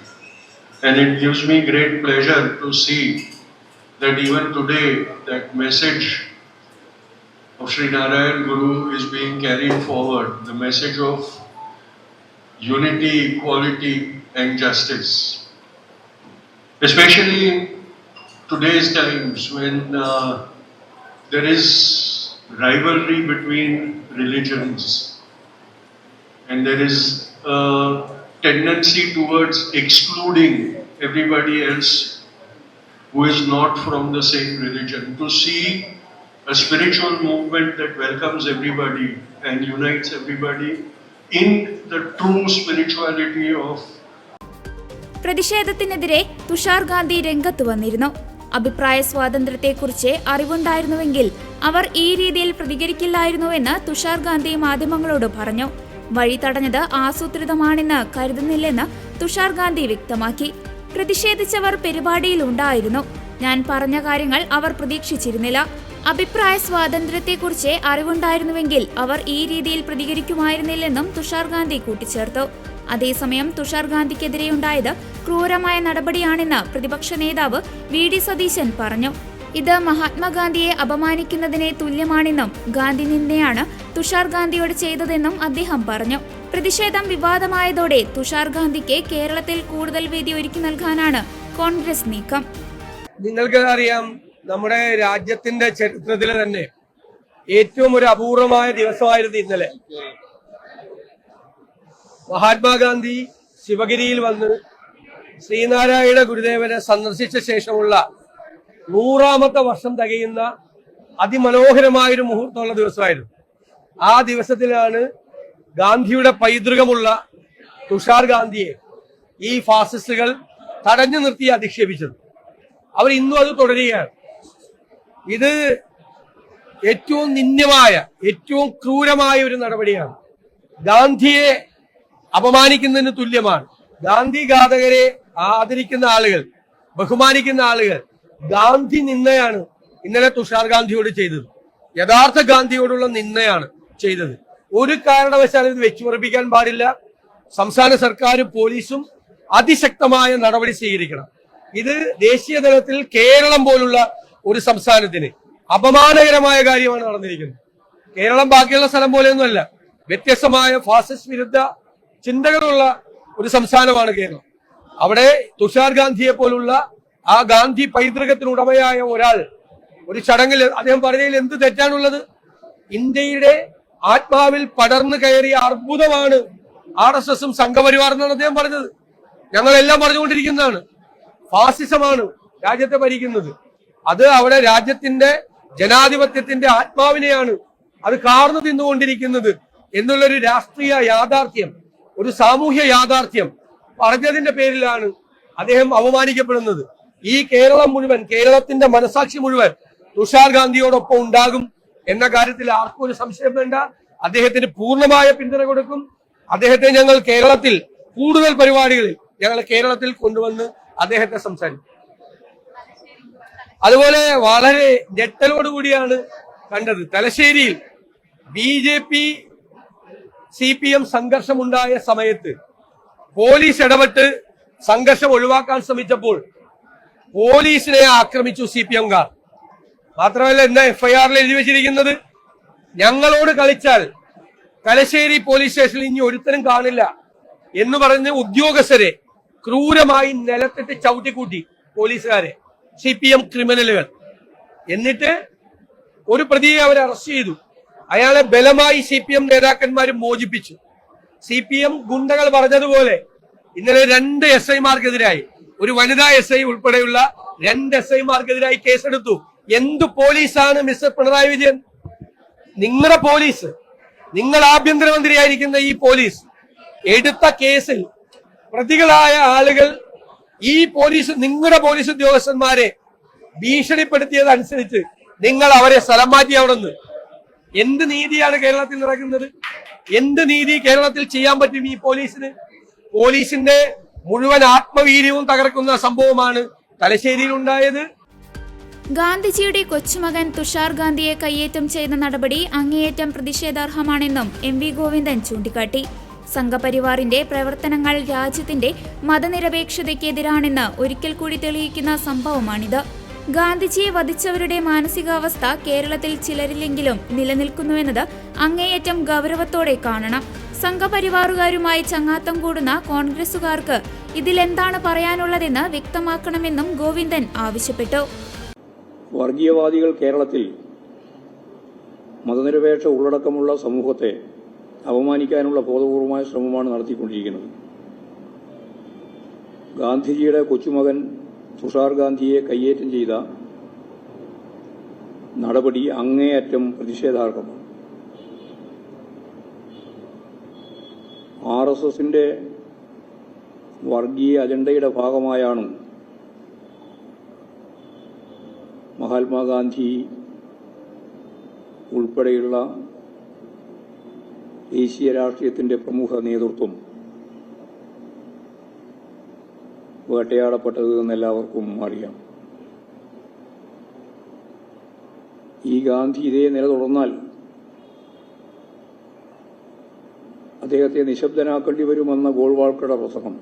And it gives me great pleasure to see that even today that message of Sri Narayan Guru is being carried forward, the message of unity, equality and justice. Especially in today's times when there is rivalry between religions and there is a tendency towards excluding everybody else who is not from the same religion. To see a spiritual movement that welcomes everybody and unites everybody in the true spirituality of. പ്രതിഷേധത്തിനെതിരെ Tushar Gandhi രംഗത്ത് വന്നിരുന്നു. അഭിപ്രായ സ്വാതന്ത്ര്യത്തെക്കുറിച്ച് അറിവുണ്ടായിരുന്നുവെങ്കിൽ അവർ ഈ രീതിയിൽ പ്രതികരിക്കില്ലായിരുന്നുവെന്ന് തുഷാർ ഗാന്ധി മാധ്യമങ്ങളോട് പറഞ്ഞു. വഴി തടഞ്ഞത് ആസൂത്രിതമാണെന്ന് കരുതുന്നില്ലെന്ന് തുഷാർ ഗാന്ധി വ്യക്തമാക്കി. പ്രതിഷേധിച്ചവർ പരിപാടിയിൽ ഉണ്ടായിരുന്നു. ഞാൻ പറഞ്ഞ കാര്യങ്ങൾ അവർ പ്രതീക്ഷിച്ചിരുന്നില്ല. അഭിപ്രായ സ്വാതന്ത്ര്യത്തെക്കുറിച്ച് അറിവുണ്ടായിരുന്നുവെങ്കിൽ അവർ ഈ രീതിയിൽ പ്രതികരിക്കുമായിരുന്നില്ലെന്നും തുഷാർ ഗാന്ധി കൂട്ടിച്ചേർത്തു. അതേസമയം തുഷാർ ഗാന്ധിക്കെതിരെയുണ്ടായത് ക്രൂരമായ നടപടിയാണെന്ന് പ്രതിപക്ഷ നേതാവ് വി.ഡി. സതീശൻ പറഞ്ഞു. ഇത് മഹാത്മാഗാന്ധിയെ അപമാനിക്കുന്നതിനെ തുല്യമാണെന്നും ഗാന്ധി നിന്ദയാണ് തുഷാർ ഗാന്ധിയോട് ചെയ്തതെന്നും അദ്ദേഹം പറഞ്ഞു. പ്രതിഷേധം വിവാദമായതോടെ തുഷാർ ഗാന്ധിക്ക് കേരളത്തിൽ കൂടുതൽ വേദി ഒരുക്കി നൽകാനാണ് കോൺഗ്രസ് നീക്കം. നിങ്ങൾക്ക് അറിയാം, നമ്മുടെ രാജ്യത്തിന്റെ ചരിത്രത്തിൽ തന്നെ ഏറ്റവും ഒരു അപൂർവമായ ദിവസമായിരുന്നു ഇന്നലെ. മഹാത്മാഗാന്ധി ശിവഗിരിയിൽ വന്ന് ശ്രീനാരായണ ഗുരുദേവനെ സന്ദർശിച്ച ശേഷമുള്ള 100ാമത്തെ വർഷം തികയുന്ന അതിമനോഹരമായൊരു മുഹൂർത്തമുള്ള ദിവസമായിരുന്നു. ആ ദിവസത്തിലാണ് ഗാന്ധിയുടെ പൈതൃകമുള്ള തുഷാർ ഗാന്ധിയെ ഈ ഫാസിസ്റ്റുകൾ തടഞ്ഞു നിർത്തി അധിക്ഷേപിച്ചത്. അവർ ഇന്നും അത് തുടരുകയാണ്. ഇത് ഏറ്റവും നിന്ദ്യമായ, ഏറ്റവും ക്രൂരമായ ഒരു നടപടിയാണ്. ഗാന്ധിയെ അപമാനിക്കുന്നതിന് തുല്യമാണ്. ഗാന്ധി ഘാതകരെ ആദരിക്കുന്ന ആളുകൾ, ബഹുമാനിക്കുന്ന ആളുകൾ ഗാന്ധി നിന്ദയാണ് ഇന്നലെ തുഷാർ ഗാന്ധിയോട് ചെയ്തത്. യഥാർത്ഥ ഗാന്ധിയോടുള്ള നിന്ദയാണ് ചെയ്തത്. ഒരു കാരണവശാലും ഇത് വെച്ചുറപ്പിക്കാൻ പാടില്ല. സംസ്ഥാന സർക്കാരും പോലീസും അതിശക്തമായ നടപടി സ്വീകരിക്കണം. ഇത് ദേശീയ തലത്തിൽ കേരളം പോലുള്ള ഒരു സംസ്ഥാനത്തിന് അപമാനകരമായ കാര്യമാണ് നടന്നിരിക്കുന്നത്. കേരളം ബാക്കിയുള്ള സ്ഥലം പോലെയൊന്നുമല്ല. വ്യത്യസ്തമായ ഫാസിസ്റ്റ് വിരുദ്ധ ചിന്തകളുള്ള ഒരു സംസ്ഥാനമാണ് കേരളം. അവിടെ തുഷാർ ഗാന്ധിയെ പോലുള്ള ആ ഗാന്ധി പൈതൃകത്തിനുടമയായ ഒരാൾ ഒരു ചടങ്ങിൽ അദ്ദേഹം പറഞ്ഞതിൽ എന്ത് തെറ്റാണുള്ളത്? ഇന്ത്യയുടെ ആത്മാവിൽ പടർന്നു കയറിയ അർബുദമാണ് RSSും സംഘപരിവാർ എന്നാണ് അദ്ദേഹം പറഞ്ഞത്. ഞങ്ങളെല്ലാം പറഞ്ഞുകൊണ്ടിരിക്കുന്നതാണ്. ഫാസിസമാണ് രാജ്യത്തെ ഭരിക്കുന്നത്. അത് അവിടെ രാജ്യത്തിന്റെ ജനാധിപത്യത്തിന്റെ ആത്മാവിനെയാണ് അത് കാർന്നു തിന്നുകൊണ്ടിരിക്കുന്നത് എന്നുള്ളൊരു രാഷ്ട്രീയ യാഥാർത്ഥ്യം, ഒരു സാമൂഹ്യ യാഥാർത്ഥ്യം പറഞ്ഞതിന്റെ പേരിലാണ് അദ്ദേഹം അപമാനിക്കപ്പെടുന്നത്. ഈ കേരളം മുഴുവൻ, കേരളത്തിന്റെ മനസാക്ഷി മുഴുവൻ തുഷാർ ഗാന്ധിയോടൊപ്പം ഉണ്ടാകും എന്ന കാര്യത്തിൽ ആർക്കും ഒരു സംശയം വേണ്ട. അദ്ദേഹത്തിന് പൂർണ്ണമായ പിന്തുണ കൊടുക്കും. അദ്ദേഹത്തെ ഞങ്ങൾ കേരളത്തിൽ കൂടുതൽ പരിപാടികളിൽ ഞങ്ങൾ കേരളത്തിൽ കൊണ്ടുവന്ന് അദ്ദേഹത്തെ സംസാരിക്കും. അതുപോലെ വളരെ ഞെട്ടലോടുകൂടിയാണ് കണ്ടത്, തലശ്ശേരിയിൽ BJP CPM സംഘർഷമുണ്ടായ സമയത്ത് പോലീസ് ഇടപെട്ട് സംഘർഷം ഒഴിവാക്കാൻ ശ്രമിച്ചപ്പോൾ പോലീസിനെ ആക്രമിച്ചു CPMകാർ. മാത്രമല്ല, എന്താ FIRൽ എഴുതി വെച്ചിരിക്കുന്നത്? ഞങ്ങളോട് കളിച്ചാൽ തലശ്ശേരി പോലീസ് സ്റ്റേഷനിൽ ഇനി ഒരുത്തരും കാണില്ല എന്ന് പറഞ്ഞ് ഉദ്യോഗസ്ഥരെ ക്രൂരമായി നിലത്തിട്ട് ചവിട്ടിക്കൂട്ടി പോലീസുകാരെ, CPM ക്രിമിനലുകൾ. എന്നിട്ട് ഒരു പ്രതിയെ അവർ അറസ്റ്റ് ചെയ്തു. അയാളെ ബലമായി CPM നേതാക്കന്മാർ മോചിപ്പിച്ചു. CPM ഗുണ്ടകൾ പറഞ്ഞതുപോലെ ഇന്നലെ 2 SIമാർക്കെതിരായി, ഒരു വനിതാ SI ഉൾപ്പെടെയുള്ള 2 SIമാർക്കെതിരായി കേസെടുത്തു. എന്തു പോലീസാണ് മിസ്റ്റർ പിണറായി വിജയൻ? നിങ്ങളുടെ പോലീസ്, നിങ്ങൾ ആഭ്യന്തരമന്ത്രിയായിരിക്കുന്ന ഈ പോലീസ് എടുത്ത കേസിൽ പ്രതികളായ ആളുകൾ ഈ നിങ്ങളുടെ പോലീസ് ഉദ്യോഗസ്ഥന്മാരെ ഭീഷണിപ്പെടുത്തിയതനുസരിച്ച് നിങ്ങൾ അവരെ സ്ഥലം മാറ്റി അവിടെ നിന്ന്. എന്ത് നീതിയാണ് കേരളത്തിൽ നടക്കുന്നത്? എന്ത് നീതി കേരളത്തിൽ ചെയ്യാൻ പറ്റും ഈ പോലീസിന്? പോലീസിന്റെ മുഴുവൻ ആത്മവീര്യവും തകർക്കുന്ന സംഭവമാണ് തലശ്ശേരിയിൽ ഉണ്ടായത്. ഗാന്ധിജിയുടെ കൊച്ചുമകൻ തുഷാർ ഗാന്ധിയെ കയ്യേറ്റം ചെയ്ത നടപടി അങ്ങേയറ്റം പ്രതിഷേധാർഹമാണെന്നും MV ഗോവിന്ദൻ ചൂണ്ടിക്കാട്ടി. സംഘപരിവാറിന്റെ പ്രവർത്തനങ്ങൾ രാജ്യത്തിന്റെ മതനിരപേക്ഷതയ്ക്കെതിരാണെന്ന് ഒരിക്കൽ കൂടി തെളിയിക്കുന്ന സംഭവമാണിത്. ഗാന്ധിജിയെ വധിച്ചവരുടെ മാനസികാവസ്ഥ കേരളത്തിൽ ചിലരിലെങ്കിലും നിലനിൽക്കുന്നുവെന്നത് അങ്ങേയറ്റം ഗൗരവത്തോടെ കാണണം. സംഘപരിവാറുകാരുമായി ചങ്ങാത്തം കൂടുന്ന കോൺഗ്രസുകാർക്ക് ഇതിലെന്താണ് പറയാനുള്ളതെന്ന് വ്യക്തമാക്കണമെന്നും ഗോവിന്ദൻ ആവശ്യപ്പെട്ടു. വർഗീയവാദികൾ കേരളത്തിൽ മതനിരപേക്ഷ ഉള്ളടക്കമുള്ള സമൂഹത്തെ അപമാനിക്കാനുള്ള ബോധപൂർവമായ ശ്രമമാണ് നടത്തിക്കൊണ്ടിരിക്കുന്നത്. ഗാന്ധിജിയുടെ കൊച്ചുമകൻ തുഷാർ ഗാന്ധിയെ കയ്യേറ്റം ചെയ്ത നടപടി അങ്ങേയറ്റം പ്രതിഷേധാർഹമാണ്. RSSന്റെ വർഗീയ അജണ്ടയുടെ ഭാഗമായാണ് മഹാത്മാഗാന്ധി ഉൾപ്പെടെയുള്ള ദേശീയ രാഷ്ട്രീയത്തിന്റെ പ്രമുഖ നേതൃത്വം വേട്ടയാടപ്പെട്ടത് എന്നെല്ലാവർക്കും അറിയാം. ഈ ഗാന്ധി ഇതേ നില തുടർന്നാൽ അദ്ദേഹത്തെ നിശബ്ദനാക്കേണ്ടി വരുമെന്ന ഗോൾവാൾക്കറുടെ പ്രസംഗം,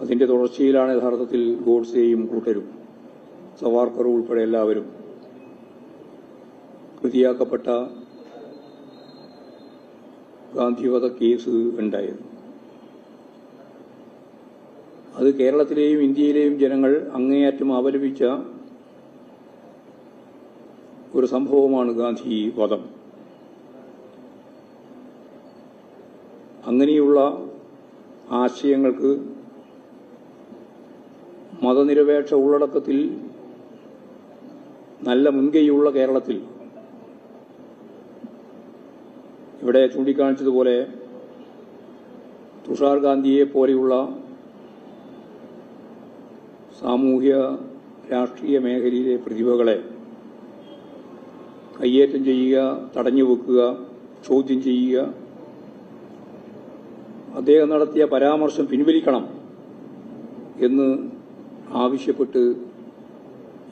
അതിന്റെ തുടർച്ചയിലാണ് യഥാർത്ഥത്തിൽ ഗോഡ്സെയും കൂട്ടരും സവാർക്കറും ഉൾപ്പെടെ എല്ലാവരും പ്രതിയാക്കപ്പെട്ട ഗാന്ധിവധ കേസ് ഉണ്ടായത്. അത് കേരളത്തിലെയും ഇന്ത്യയിലെയും ജനങ്ങൾ അങ്ങേയറ്റം അപലപിച്ച ഒരു സംഭവമാണ് ഗാന്ധി വധം. അങ്ങനെയുള്ള ആശയങ്ങൾക്ക് മതനിരപേക്ഷ ഉള്ളടക്കത്തിൽ നല്ല മുൻകൈയുള്ള കേരളത്തിൽ ഇവിടെ ചൂണ്ടിക്കാണിച്ചതുപോലെ തുഷാർ ഗാന്ധിയെ പോലെയുള്ള സാമൂഹ്യ രാഷ്ട്രീയ മേഖലയിലെ പ്രതിഭകളെ കയ്യേറ്റം ചെയ്യുക, തടഞ്ഞുവെക്കുക, ചോദ്യം ചെയ്യുക, അദ്ദേഹം നടത്തിയ പരാമർശം പിൻവലിക്കണം എന്ന് ആവശ്യപ്പെട്ട്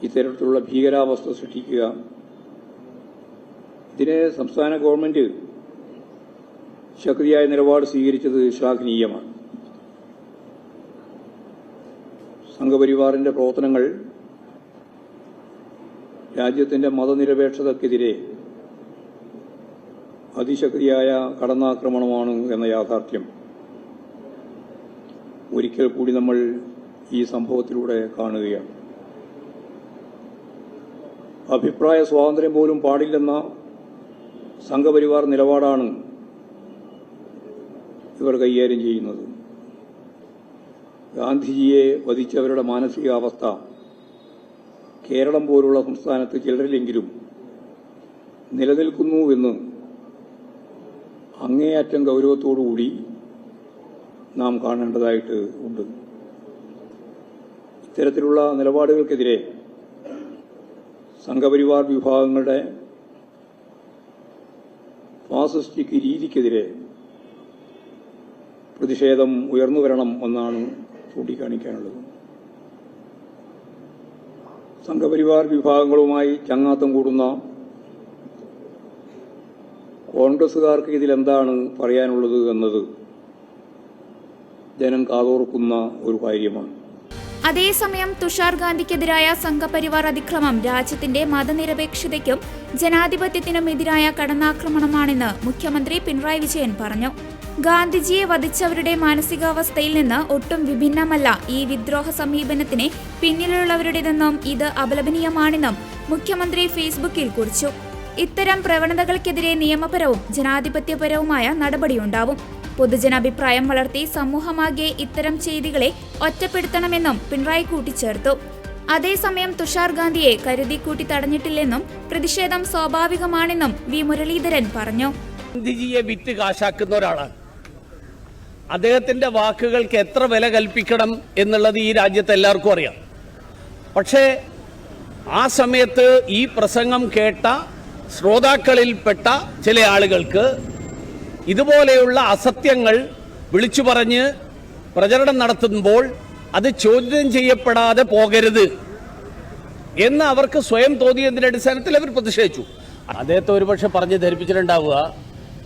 ഇത്തരത്തിലുള്ള ഭീകരാവസ്ഥ സൃഷ്ടിക്കുക, ഇതിനെ സംസ്ഥാന ഗവൺമെന്റ് ശക്തിയായ നിലപാട് സ്വീകരിച്ചത് ശ്ലാഘനീയമാണ്. സംഘപരിവാറിന്റെ പ്രവർത്തനങ്ങൾ രാജ്യത്തിന്റെ മതനിരപേക്ഷതയ്ക്കെതിരെ അതിശക്തിയായ കടന്നാക്രമണമാണ് എന്ന യാഥാർത്ഥ്യം ഒരിക്കൽ കൂടി നമ്മൾ ഈ സംഭവത്തിലൂടെ കാണുകയാണ്. അഭിപ്രായ സ്വാതന്ത്ര്യം പോലും പാടില്ലെന്ന സംഘപരിവാർ നിലപാടാണ് ഇവർ കൈകാര്യം ചെയ്യുന്നത്. ഗാന്ധിജിയെ വധിച്ചവരുടെ മാനസികാവസ്ഥ കേരളം പോലുള്ള സംസ്ഥാനത്ത് ചിലരിലെങ്കിലും നിലനിൽക്കുന്നുവെന്ന് അങ്ങേയറ്റം ഗൗരവത്തോടുകൂടി നാം കാണേണ്ടതായിട്ട് ഉണ്ട്. ഇത്തരത്തിലുള്ള നിലപാടുകൾക്കെതിരെ സംഘപരിവാർ വിഭാഗങ്ങളുടെ ഫാസിസ്റ്റിക് രീതിക്കെതിരെ പ്രതിഷേധം ഉയർന്നുവരണം എന്നാണ് ചൂണ്ടിക്കാണിക്കാനുള്ളത്. സംഘപരിവാർ വിഭാഗങ്ങളുമായി ചങ്ങാത്തം കൂടുന്ന കോൺഗ്രസുകാർക്ക് ഇതിലെന്താണ് പറയാനുള്ളത് എന്നത് ജനം കാതോർക്കുന്ന ഒരു കാര്യമാണ്. അതേസമയം തുഷാർ ഗാന്ധിക്കെതിരായ സംഘപരിവാർ അതിക്രമം രാജ്യത്തിന്റെ മതനിരപേക്ഷതയ്ക്കും ജനാധിപത്യത്തിനും എതിരായ കടന്നാക്രമണമാണെന്ന് മുഖ്യമന്ത്രി പിണറായി വിജയൻ പറഞ്ഞു. ഗാന്ധിജിയെ വധിച്ചവരുടെ മാനസികാവസ്ഥയിൽ നിന്ന് ഒട്ടും വിഭിന്നമല്ല ഈ വിദ്രോഹ സമീപനത്തിന് പിന്നിലുള്ളവരുടേതെന്നും ഇത് അപലപനീയമാണെന്നും മുഖ്യമന്ത്രി ഫേസ്ബുക്കിൽ കുറിച്ചു. ഇത്തരം പ്രവണതകൾക്കെതിരെ നിയമപരവും ജനാധിപത്യപരവുമായ നടപടിയുണ്ടാവും. പൊതുജനാഭിപ്രായം വളർത്തി സമൂഹമാകെ ഇത്തരം ചെയ്തികളെ ഒറ്റപ്പെടുത്തണമെന്നും പിണറായി കൂട്ടിച്ചേർത്തു. അതേസമയം തുഷാർ ഗാന്ധിയെ കരുതിക്കൂട്ടി തടഞ്ഞിട്ടില്ലെന്നും പ്രതിഷേധം സ്വാഭാവികമാണെന്നും വി മുരളീധരൻ പറഞ്ഞു. ഗാന്ധിജിയെ വിറ്റ് കാശാക്കുന്ന ഒരാളാണ്. അദ്ദേഹത്തിന്റെ വാക്കുകൾക്ക് എത്ര വില കൽപ്പിക്കണം എന്നുള്ളത് ഈ രാജ്യത്ത് എല്ലാവർക്കും അറിയാം. പക്ഷേ ആ സമയത്ത് ഈ പ്രസംഗം കേട്ട ശ്രോതാക്കളിൽപ്പെട്ട ചില ആളുകൾക്ക് ഇതുപോലെയുള്ള അസത്യങ്ങൾ വിളിച്ചു പറഞ്ഞ് പ്രചരണം നടത്തുമ്പോൾ അത് ചോദ്യം ചെയ്യപ്പെടാതെ പോകരുത് എന്ന് അവർക്ക് സ്വയം തോന്നിയതിന്റെ അടിസ്ഥാനത്തിൽ അവർ പ്രതിഷേധിച്ചു. അദ്ദേഹത്തെ ഒരുപക്ഷെ പറഞ്ഞ് ധരിപ്പിച്ചിട്ടുണ്ടാവുക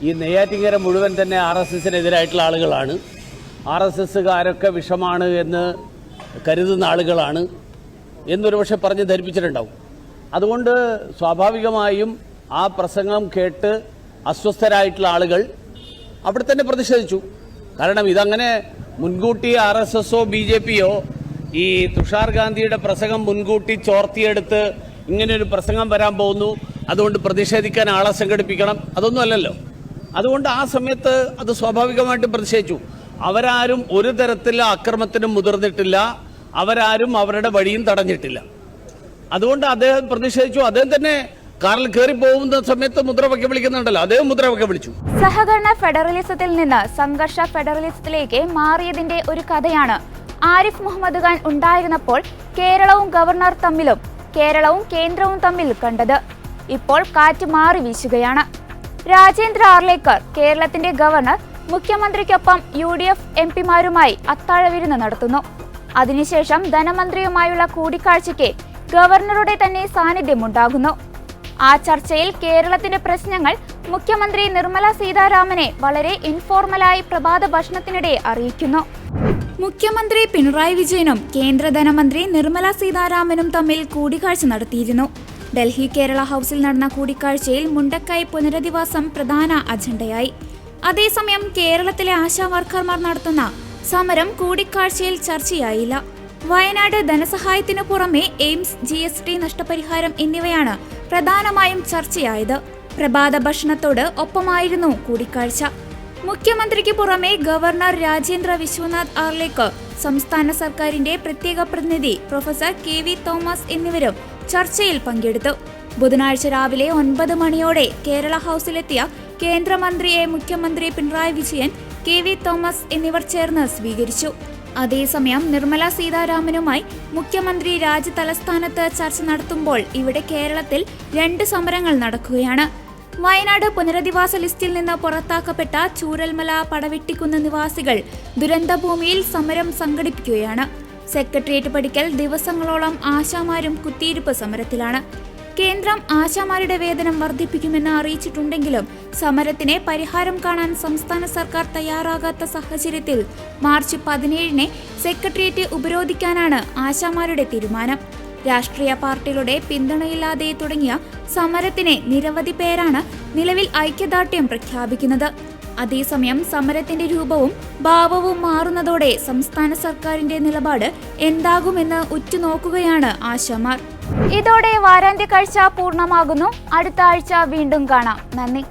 ഈ നെയ്യാറ്റിൻകര മുഴുവൻ തന്നെ RSSനെതിരായിട്ടുള്ള ആളുകളാണ്, RSSകാരൊക്കെ വിഷമാണ് എന്ന് കരുതുന്ന ആളുകളാണ് എന്നൊരുപക്ഷെ പറഞ്ഞ് ധരിപ്പിച്ചിട്ടുണ്ടാവും. അതുകൊണ്ട് സ്വാഭാവികമായും ആ പ്രസംഗം കേട്ട് അസ്വസ്ഥരായിട്ടുള്ള ആളുകൾ അവിടെ തന്നെ പ്രതിഷേധിച്ചു. കാരണം ഇതങ്ങനെ മുൻകൂട്ടി RSSോ BJPയോ ഈ തുഷാർ ഗാന്ധിയുടെ പ്രസംഗം മുൻകൂട്ടി ചോർത്തിയെടുത്ത് ഇങ്ങനെയൊരു പ്രസംഗം വരാൻ പോകുന്നു, അതുകൊണ്ട് പ്രതിഷേധിക്കാൻ ആളെ സംഘടിപ്പിക്കണം, അതൊന്നും അല്ലല്ലോ. അതുകൊണ്ട് ആ സമയത്ത് അത് സ്വാഭാവികമായിട്ടും പ്രതിഷേധിച്ചു. അവരാരും ഒരു തരത്തിലുള്ള അക്രമത്തിനും മുതിർന്നിട്ടില്ല, അവരാരും അവരുടെ വഴിയും തടഞ്ഞിട്ടില്ല. അതുകൊണ്ട് അദ്ദേഹം പ്രതിഷേധിച്ചു. അദ്ദേഹം തന്നെ കാറിൽ കയറി പോകുന്ന സമയത്ത് മുദ്രാവാക്യം വിളിക്കുന്നുണ്ടല്ലോ, അദ്ദേഹം മുദ്രാവാക്യം വിളിച്ചു. സഹകരണ ഫെഡറലിസത്തിൽ നിന്ന് സംഘർഷ ഫെഡറലിസത്തിലേക്ക് മാറിയതിന്റെ ഒരു കഥയാണ് ആരിഫ് മുഹമ്മദ് ഖാൻ ഉണ്ടായിരുന്നപ്പോൾ കേരളവും ഗവർണർ തമ്മിലും കേരളവും കേന്ദ്രവും തമ്മിൽ കണ്ടത്. ഇപ്പോൾ കാറ്റ് മാറി വീശുകയാണ്. രാജേന്ദ്ര ആർലേക്കർ കേരളത്തിന്റെ ഗവർണർ മുഖ്യമന്ത്രിക്കൊപ്പം UDF MPമാരുമായി അത്താഴ വിരുന്ന് നടത്തുന്നു. അതിനുശേഷം ധനമന്ത്രിയുമായുള്ള കൂടിക്കാഴ്ചയ്ക്ക് ഗവർണറുടെ തന്നെ സാന്നിധ്യമുണ്ടാകുന്നു. ആ ചർച്ചയിൽ കേരളത്തിന്റെ പ്രശ്നങ്ങൾ മുഖ്യമന്ത്രി നിർമ്മല സീതാരാമനെ വളരെ ഇൻഫോർമലായി പ്രഭാത ഭക്ഷണത്തിനിടെ അറിയിക്കുന്നു. മുഖ്യമന്ത്രി പിണറായി വിജയനും കേന്ദ്ര ധനമന്ത്രി നിർമ്മല സീതാരാമനും തമ്മിൽ കൂടിക്കാഴ്ച നടത്തിയിരുന്നു. ഡൽഹി കേരള ഹൌസിൽ നടന്ന കൂടിക്കാഴ്ചയിൽ മുണ്ടക്കൈ പുനരധിവാസം പ്രധാന അജണ്ടയായി. അതേസമയം കേരളത്തിലെ ആശാ വർക്കർമാർ നടത്തുന്ന സമരം കൂടിക്കാഴ്ചയിൽ ചർച്ചയായില്ല. വയനാട് ധനസഹായത്തിനു പുറമെ എയിംസ് GST നഷ്ടപരിഹാരം എന്നിവയാണ് പ്രധാനമായും ചർച്ചയായത്. പ്രഭാത ഭക്ഷണത്തോട് ഒപ്പമായിരുന്നു കൂടിക്കാഴ്ച. മുഖ്യമന്ത്രിക്ക് പുറമെ ഗവർണർ രാജേന്ദ്ര വിശ്വനാഥ് ആർലേക്കർ, സംസ്ഥാന സർക്കാരിന്റെ പ്രത്യേക പ്രതിനിധി പ്രൊഫസർ KV തോമസ് എന്നിവരും ചർച്ചയിൽ പങ്കെടുത്തു. ബുധനാഴ്ച രാവിലെ 9 മണിയോടെ കേരള ഹൌസിലെത്തിയ കേന്ദ്രമന്ത്രിയെ മുഖ്യമന്ത്രി പിണറായി വിജയൻ, KV തോമസ് എന്നിവർ ചേർന്ന് സ്വീകരിച്ചു. അതേസമയം നിർമ്മല സീതാരാമനുമായി മുഖ്യമന്ത്രി രാജ്യതലസ്ഥാനത്ത് ചർച്ച നടത്തുമ്പോൾ ഇവിടെ കേരളത്തിൽ 2 സമരങ്ങൾ നടക്കുകയാണ്. വയനാട് പുനരധിവാസ ലിസ്റ്റിൽ നിന്ന് പുറത്താക്കപ്പെട്ട ചൂരൽമല പടവെട്ടിക്കുന്ന് നിവാസികൾ ദുരന്തഭൂമിയിൽ സമരം സംഘടിപ്പിക്കുകയാണ്. സെക്രട്ടേറിയറ്റ് പടിക്കൽ ദിവസങ്ങളോളം ആശാമാരും കുത്തിയിരിപ്പ് സമരത്തിലാണ്. കേന്ദ്രം ആശാമാരുടെ വേതനം വർദ്ധിപ്പിക്കുമെന്ന് അറിയിച്ചിട്ടുണ്ടെങ്കിലും സമരത്തിന് പരിഹാരം കാണാൻ സംസ്ഥാന സർക്കാർ തയ്യാറാകാത്ത സാഹചര്യത്തിൽ മാർച്ച് 17-ന് സെക്രട്ടേറിയറ്റ് ഉപരോധിക്കാനാണ് ആശാമാരുടെ തീരുമാനം. രാഷ്ട്രീയ പാർട്ടികളുടെ പിന്തുണയില്ലാതെ തുടങ്ങിയ സമരത്തിന് നിരവധി പേരാണ് നിലവിൽ ഐക്യദാർഢ്യം പ്രഖ്യാപിക്കുന്നത്. അതേസമയം സമരത്തിന്റെ രൂപവും ഭാവവും മാറുന്നതോടെ സംസ്ഥാന സർക്കാരിന്റെ നിലപാട് എന്താകുമെന്ന് ഉറ്റുനോക്കുകയാണ് ആശാമാർ. ഇതോടെ വാരാന്ത്യ കാഴ്ച പൂർണ്ണമാകുന്നു. അടുത്ത ആഴ്ച വീണ്ടും കാണാം. നന്ദി.